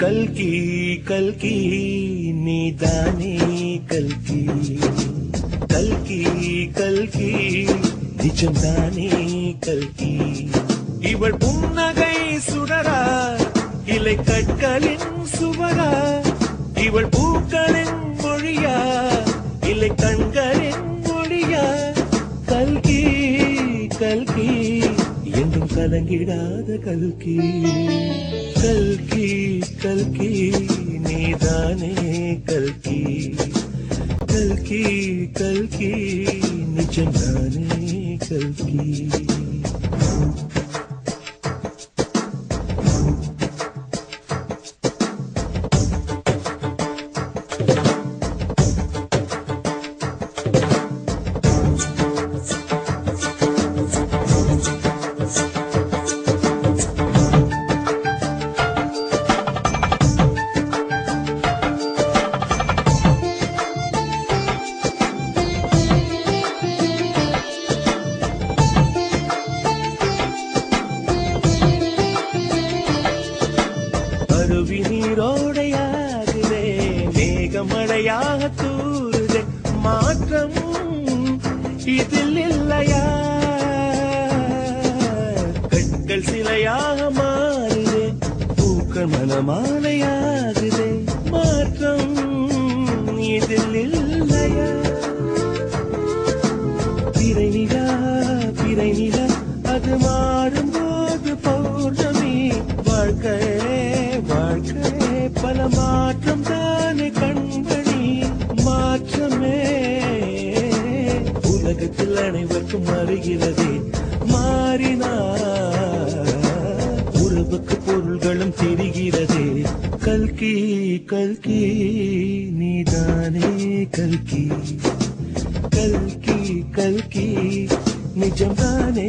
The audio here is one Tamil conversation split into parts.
கல்கி கல்கி நீதானே கல்கி கல்கி கல்கி நிஜம்தானே கல்கி இவள் புன்னகை சுடரா இலை கற்களின் சுவரா இவள் பூக்களின் மொழியா இலை கண்களின் மொழியா கல்கி கல்கி என்றும் கலங்கிடாத கல்கி கல்கி கல்கி நீதானே கல்கி கல்கி கல்கி நிஜம்தானே கல்கி அருவி நீரோடையாகுதே மேகமழையாக தூருதே மாற்றம் இதில் இல்லையா கண்கள் சிலையாக மாறுதே பூக்கள் மனமாலையாகுதே மாற்றம் இதில் இல்லையா பிறை நிலா அது மாறும்போது பௌர்ணமி வாழ்க்கை பல மாற்றம் தானே கண்மணி மாற்றமே உலகத்தில் அனைவருக்கும் அறிகிறதே மாறினார் உறவுக்கு பொருள்களும் தெரிகிறதே கல்கி கல்கி நீதானே கல்கி கல்கி கல்கி நிஜம்தானே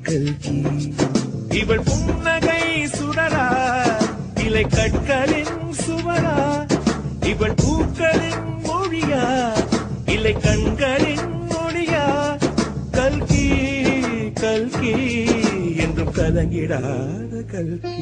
கல்கி இவள் புன்னகை சுடரா இலை கற்களின் சுவரா இவள் பூக்களின் மொழியா இலை கண்களின் மொழியா கல்கி கல்கி என்றும் கலங்கிடாத கல்கி